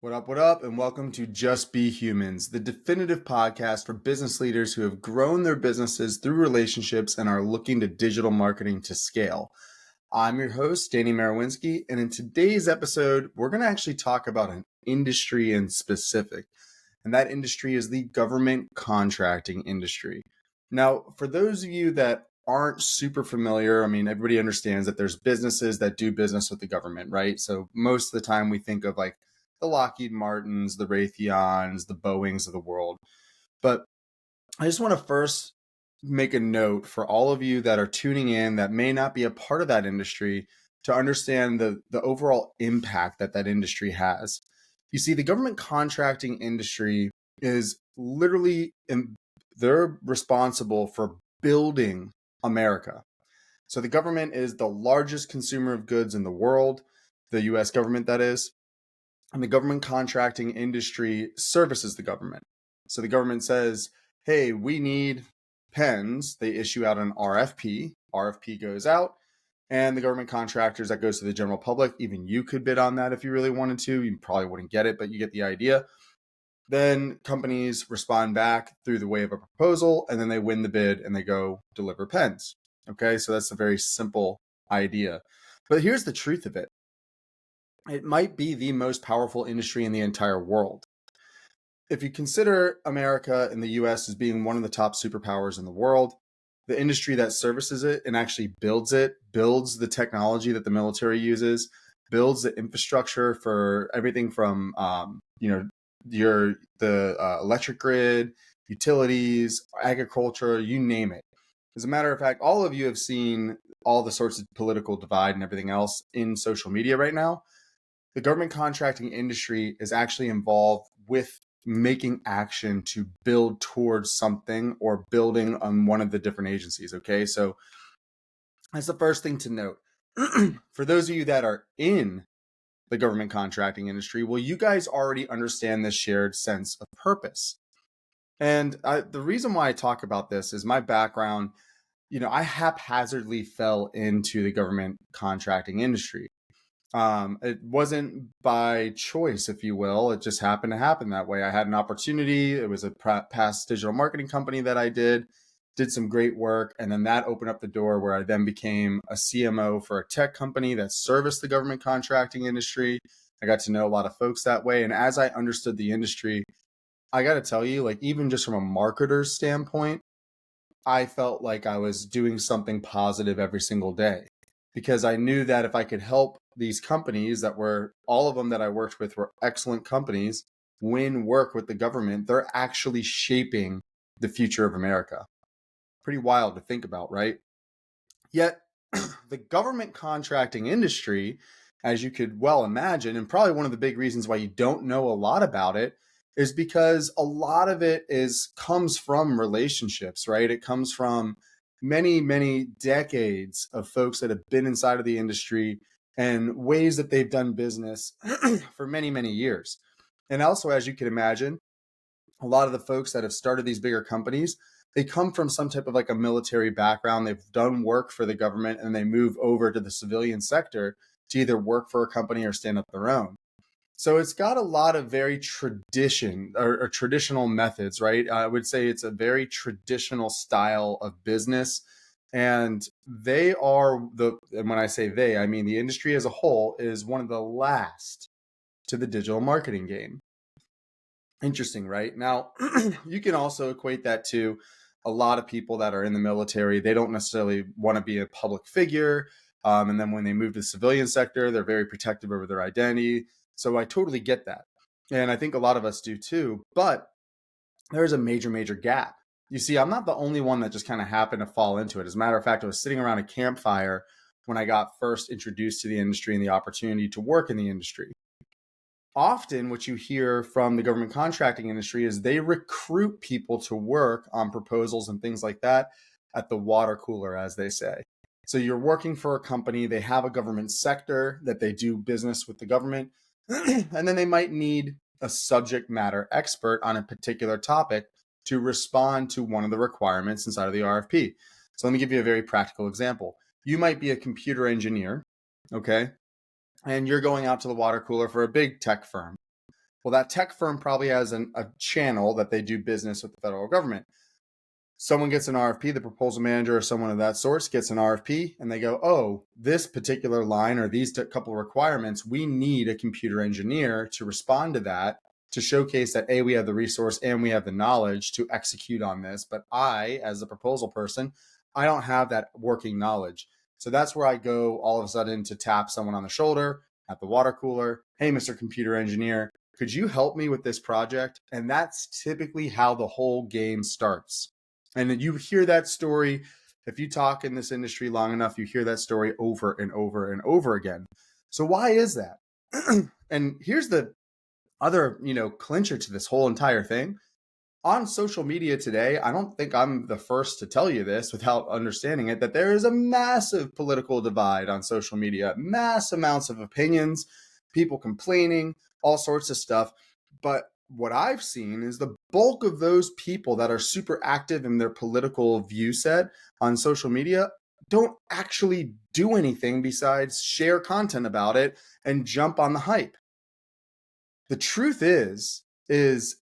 What up, and welcome to Just Be Humans, the definitive podcast for business leaders who have grown their businesses through relationships and are looking to digital marketing to scale. I'm your host, Danny Marawinski, and in today's episode, we're going to actually talk about an industry in specific, and that industry is the government contracting industry. Now, for those of you that aren't super familiar, everybody understands that there's businesses that do business with the government, right? So most of the time we think of like the Lockheed Martins, the Raytheons, the Boeings of the world. But I just want to first make a note for all of you that are tuning in that may not be a part of that industry to understand the overall impact that industry has. You see, the government contracting industry is literally, they're responsible for building America. So the government is the largest consumer of goods in the world, the US government, that is. And the government contracting industry services the government. So the government says, hey, we need pens. They issue out an RFP. RFP goes out, and the government contractors, that goes to the general public. Even you could bid on that if you really wanted to. You probably wouldn't get it, but you get the idea. Then companies respond back through the way of a proposal, and then they win the bid and they go deliver pens. Okay, so that's a very simple idea. But here's the truth of it. It might be the most powerful industry in the entire world. If you consider America and the US as being one of the top superpowers in the world, the industry that services it and actually builds the technology that the military uses, builds the infrastructure for everything from the electric grid, utilities, agriculture, you name it. As a matter of fact, all of you have seen all the sorts of political divide and everything else in social media right now. The government contracting industry is actually involved with making action to build towards something or building on one of the different agencies. Okay, so that's the first thing to note. For those of you that are in the government contracting industry, well, you guys already understand this shared sense of purpose. And the reason why I talk about this is my background. I haphazardly fell into the government contracting industry. It wasn't by choice, if you will. It just happened to happen that way. I had an opportunity. It was a past digital marketing company that I did some great work. And then that opened up the door where I then became a CMO for a tech company that serviced the government contracting industry. I got to know a lot of folks that way. And as I understood the industry, I got to tell you, like, even just from a marketer's standpoint, I felt like I was doing something positive every single day, because I knew that if I could help these companies that were, all of them that I worked with were excellent companies, win work with the government, they're actually shaping the future of America. Pretty wild to think about, right? Yet the government contracting industry, as you could well imagine, and probably one of the big reasons why you don't know a lot about it, is because a lot of it comes from relationships, right? It comes from many, many decades of folks that have been inside of the industry and ways that they've done business for many, many years. And also, as you can imagine, a lot of the folks that have started these bigger companies, they come from some type of like a military background. They've done work for the government and they move over to the civilian sector to either work for a company or stand up their own. So it's got a lot of very traditional methods, right? I would say it's a very traditional style of business. And and when I say they, I mean the industry as a whole is one of the last to the digital marketing game. Interesting, right? Now, you can also equate that to a lot of people that are in the military. They don't necessarily want to be a public figure. And then when they move to the civilian sector, they're very protective over their identity. So I totally get that. And I think a lot of us do too. But there's a major, major gap. You see, I'm not the only one that just kind of happened to fall into it. As a matter of fact, I was sitting around a campfire when I got first introduced to the industry and the opportunity to work in the industry. Often what you hear from the government contracting industry is they recruit people to work on proposals and things like that at the water cooler, as they say. So you're working for a company, they have a government sector that they do business with the government, and then they might need a subject matter expert on a particular topic to respond to one of the requirements inside of the RFP. So let me give you a very practical example. You might be a computer engineer, okay? And you're going out to the water cooler for a big tech firm. Well, that tech firm probably has a channel that they do business with the federal government. Someone gets an RFP, the proposal manager or someone of that source gets an RFP, and they go, oh, this particular line or these couple of requirements, we need a computer engineer to respond to that, to showcase that, A, we have the resource and we have the knowledge to execute on this. But I, as a proposal person, I don't have that working knowledge. So that's where I go all of a sudden to tap someone on the shoulder at the water cooler. Hey, Mr. Computer Engineer, could you help me with this project? And that's typically how the whole game starts. And you hear that story. If you talk in this industry long enough, you hear that story over and over and over again. So why is that? And here's the other, clincher to this whole entire thing. On social media today, I don't think I'm the first to tell you this without understanding it, that there is a massive political divide on social media, mass amounts of opinions, people complaining, all sorts of stuff. But what I've seen is the bulk of those people that are super active in their political view set on social media don't actually do anything besides share content about it and jump on the hype. The truth is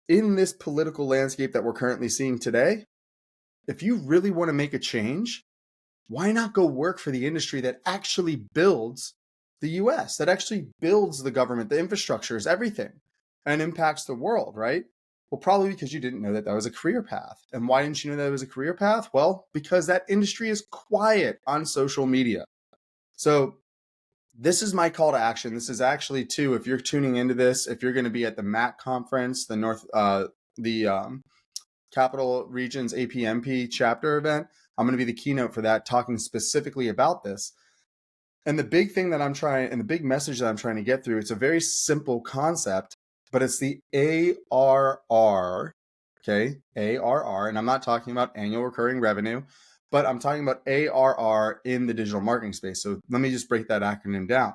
in this political landscape that we're currently seeing today, if you really want to make a change, why not go work for the industry that actually builds the US, that actually builds the government, the infrastructures, everything, and impacts the world, right? Well, probably because you didn't know that was a career path. And why didn't you know that was a career path? Well, because that industry is quiet on social media. So this is my call to action. This is actually too, if you're tuning into this, if you're going to be at the MAC conference, the Capital Regions APMP chapter event, I'm going to be the keynote for that, talking specifically about this. And the big thing that the big message that I'm trying to get through, it's a very simple concept, but it's the ARR, okay? ARR, and I'm not talking about annual recurring revenue, but I'm talking about ARR in the digital marketing space. So let me just break that acronym down.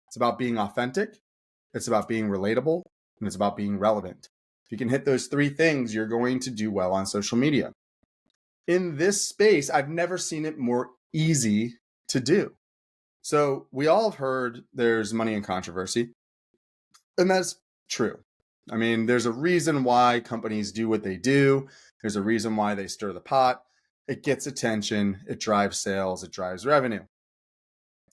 It's about being authentic, it's about being relatable, and it's about being relevant. If you can hit those three things, you're going to do well on social media. In this space, I've never seen it more easy to do. So we all have heard there's money in controversy, and that's true. I mean, there's a reason why companies do what they do. There's a reason why they stir the pot. It gets attention, it drives sales, it drives revenue.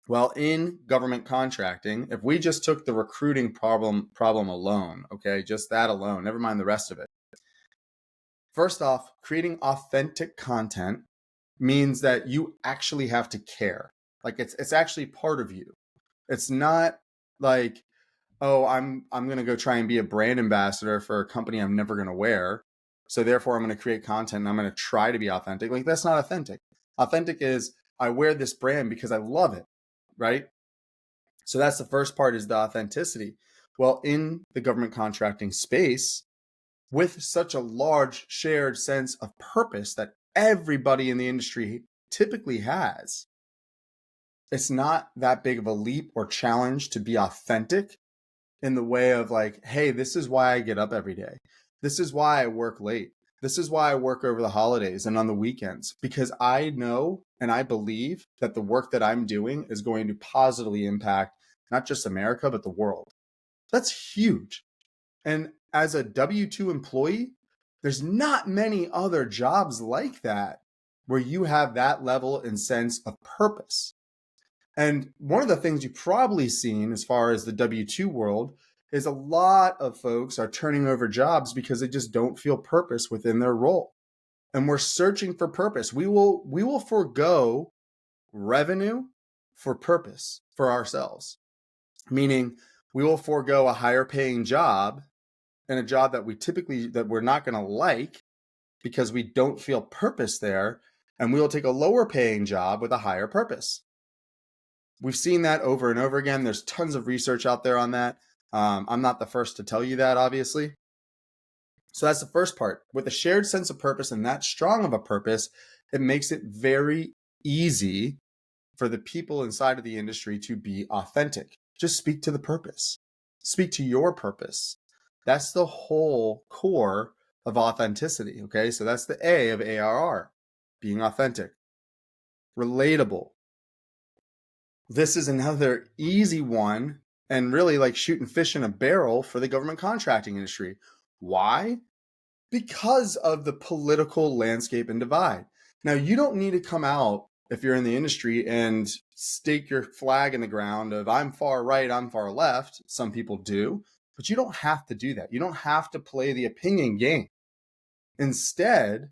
Well, in government contracting, if we just took the recruiting problem alone, okay, just that alone, never mind the rest of it. First off, creating authentic content means that you actually have to care. Like it's actually part of you. It's not like, oh, I'm going to go try and be a brand ambassador for a company I'm never going to wear. So therefore I'm going to create content and I'm going to try to be authentic. Like that's not authentic. Authentic is I wear this brand because I love it, right? So that's the first part, is the authenticity. Well, in the government contracting space, with such a large shared sense of purpose that everybody in the industry typically has, it's not that big of a leap or challenge to be authentic in the way of like, hey, this is why I get up every day. This is why I work late. This is why I work over the holidays and on the weekends, because I know and I believe that the work that I'm doing is going to positively impact not just America, but the world. That's huge. And as a W-2 employee, there's not many other jobs like that where you have that level and sense of purpose. And one of the things you've probably seen as far as the W-2 world is a lot of folks are turning over jobs because they just don't feel purpose within their role. And we're searching for purpose. We will forego revenue for purpose for ourselves, meaning we will forego a higher paying job and a job that we're not going to like because we don't feel purpose there. And we will take a lower paying job with a higher purpose. We've seen that over and over again. There's tons of research out there on that. I'm not the first to tell you that, obviously. So that's the first part. With a shared sense of purpose and that strong of a purpose, it makes it very easy for the people inside of the industry to be authentic. Just speak to the purpose. Speak to your purpose. That's the whole core of authenticity, okay? So that's the A of ARR, being authentic. Relatable. This is another easy one and really like shooting fish in a barrel for the government contracting industry. Why? Because of the political landscape and divide. Now, you don't need to come out if you're in the industry and stake your flag in the ground of I'm far right, I'm far left. Some people do, but you don't have to do that. You don't have to play the opinion game. Instead,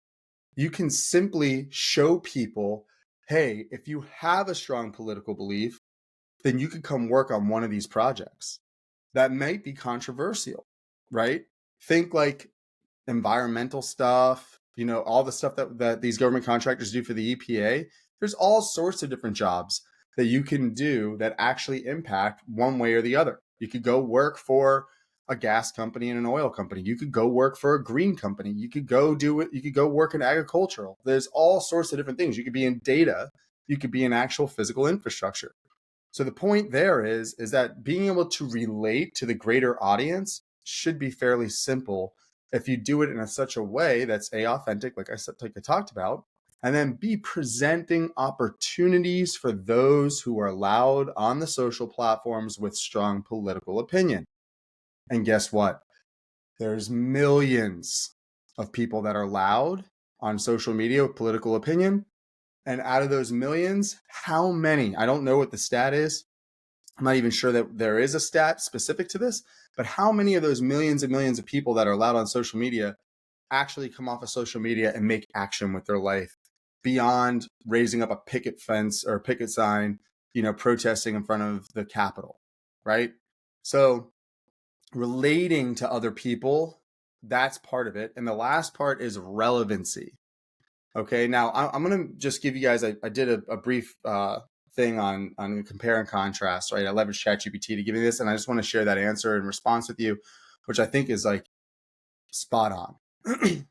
you can simply show people, hey, if you have a strong political belief, then you could come work on one of these projects that might be controversial, right? Think like environmental stuff, all the stuff that these government contractors do for the EPA. There's all sorts of different jobs that you can do that actually impact one way or the other. You could go work for a gas company and an oil company. You could go work for a green company. You could go do it. You could go work in agricultural. There's all sorts of different things. You could be in data. You could be in actual physical infrastructure. So the point there is that being able to relate to the greater audience should be fairly simple if you do it in such a way that's authentic, like I talked about, and then B, presenting opportunities for those who are loud on the social platforms with strong political opinion. And guess what? There's millions of people that are loud on social media with political opinion. And out of those millions, how many? I don't know what the stat is. I'm not even sure that there is a stat specific to this, but how many of those millions and millions of people that are allowed on social media actually come off of social media and make action with their life beyond raising up a picket fence or a picket sign, protesting in front of the Capitol, right? So relating to other people, that's part of it. And the last part is relevancy. Okay, now I'm going to just give you guys, I did a brief thing on compare and contrast, right? I leveraged ChatGPT to give me this, and I just want to share that answer in response with you, which I think is like spot on.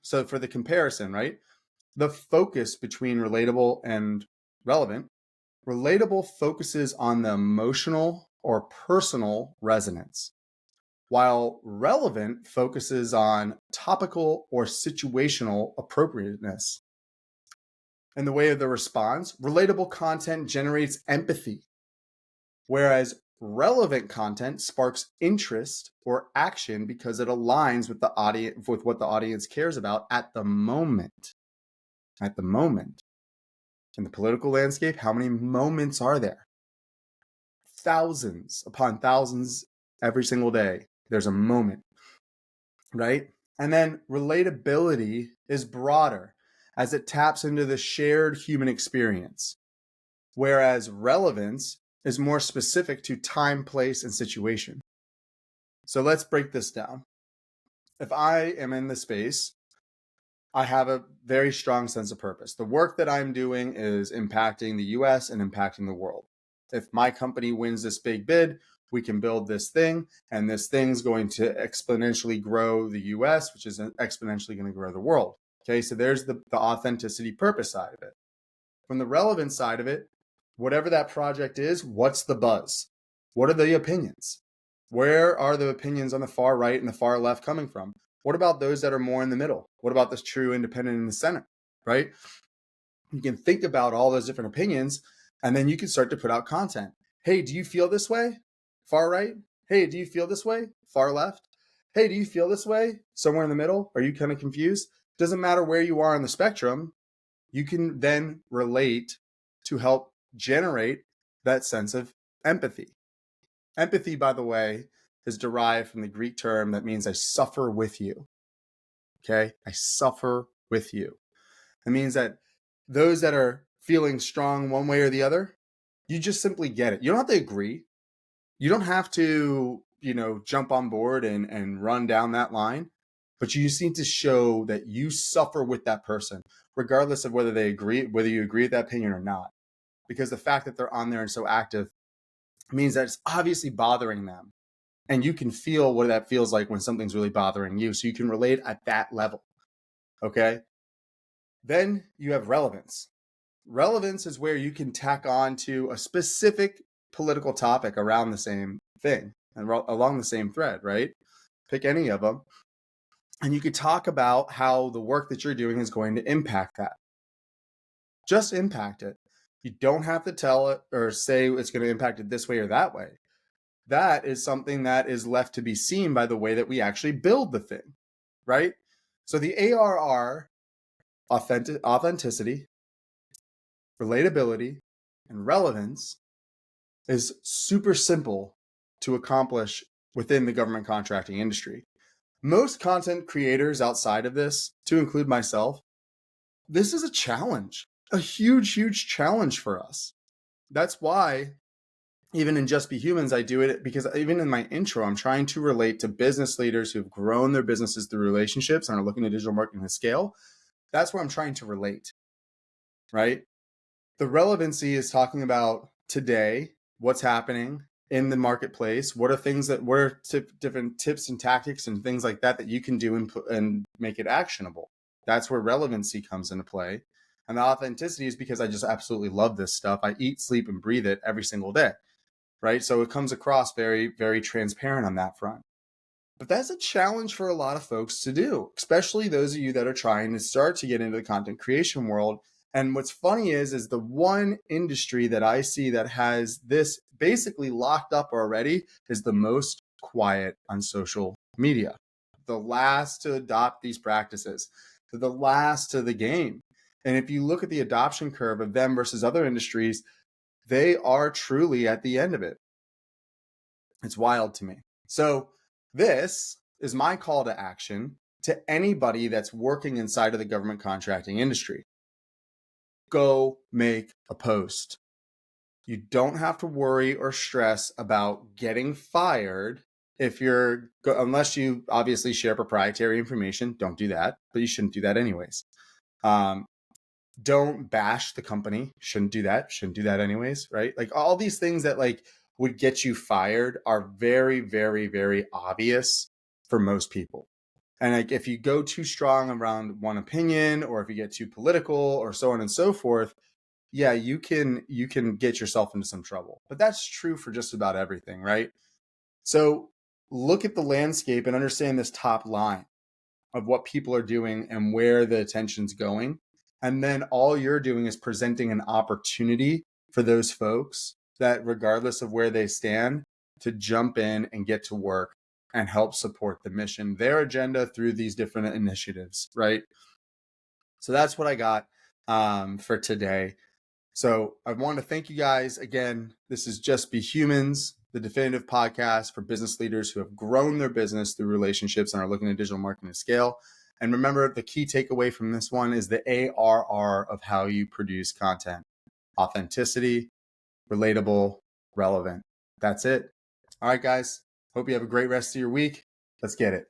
So for the comparison, right? The focus between relatable and relevant. Relatable focuses on the emotional or personal resonance, while relevant focuses on topical or situational appropriateness. In the way of the response, relatable content generates empathy, whereas relevant content sparks interest or action because it aligns with the audience, with what the audience cares about at the moment. At the moment. In the political landscape, how many moments are there? Thousands upon thousands every single day. There's a moment, right? And then relatability is broader as it taps into the shared human experience, whereas relevance is more specific to time, place, and situation. So let's break this down. If I am in the space, I have a very strong sense of purpose. The work that I'm doing is impacting the US and impacting the world. If my company wins this big bid, we can build this thing, and this thing's going to exponentially grow the US, which is exponentially going to grow the world. Okay, so there's the authenticity purpose side of it. From the relevant side of it, whatever that project is, what's the buzz? What are the opinions? Where are the opinions on the far right and the far left coming from? What about those that are more in the middle? What about this true independent in the center, right? You can think about all those different opinions, and then you can start to put out content. Hey, do you feel this way? Far right? Hey, do you feel this way? Far left? Hey, do you feel this way? Somewhere in the middle? Are you kind of confused? Doesn't matter where you are on the spectrum. You can then relate to help generate that sense of empathy. Empathy, by the way, is derived from the Greek term that means I suffer with you. Okay? I suffer with you. It means that those that are feeling strong one way or the other, you just simply get it. You don't have to agree. You don't have to, jump on board and run down that line, but you just need to show that you suffer with that person, regardless of whether you agree with that opinion or not. Because the fact that they're on there and so active means that it's obviously bothering them. And you can feel what that feels like when something's really bothering you. So you can relate at that level. Okay. Then you have relevance. Relevance is where you can tack on to a specific political topic around the same thing and along the same thread, right? Pick any of them. And you could talk about how the work that you're doing is going to impact that. Just impact it. You don't have to tell it or say it's going to impact it this way or that way. that is something that is left to be seen by the way that we actually build the thing, right? So the ARR, authenticity, relatability, and relevance, is super simple to accomplish within the government contracting industry. Most content creators outside of this, to include myself, this is a challenge, a huge, huge challenge for us. That's why even in Just Be Humans, I do it because even in my intro, I'm trying to relate to business leaders who've grown their businesses through relationships and are looking at digital marketing to scale. That's where I'm trying to relate, right? The relevancy is talking about today, what's happening in the marketplace, what are different tips and tactics and things like that you can do and make it actionable. That's where relevancy comes into play. And the authenticity is because I just absolutely love this stuff. I eat, sleep, and breathe it every single day, right? So it comes across very, very transparent on that front. But that's a challenge for a lot of folks to do, especially those of you that are trying to start to get into the content creation world. And what's funny is the one industry that I see that has this basically locked up already is the most quiet on social media. The last to adopt these practices, the last to the game. And if you look at the adoption curve of them versus other industries, they are truly at the end of it. It's wild to me. So this is my call to action to anybody that's working inside of the government contracting industry. Go make a post. You don't have to worry or stress about getting fired unless you obviously share proprietary information. Don't do that, but you shouldn't do that anyways. Don't bash the company. Shouldn't do that anyways, right? Like all these things that would get you fired are very, very, very obvious for most people. And like if you go too strong around one opinion, or if you get too political, or so on and so forth, yeah, you can get yourself into some trouble. But that's true for just about everything, right? So look at the landscape and understand this top line of what people are doing and where the attention's going. And then all you're doing is presenting an opportunity for those folks that, regardless of where they stand, to jump in and get to work and help support the mission, their agenda through these different initiatives, right? So that's what I got for today. So I want to thank you guys again. This is Just Be Humans, the definitive podcast for business leaders who have grown their business through relationships and are looking at digital marketing to scale. And remember, the key takeaway from this one is the ARR of how you produce content: authenticity, relatable, relevant. That's it. All right, guys. Hope you have a great rest of your week. Let's get it.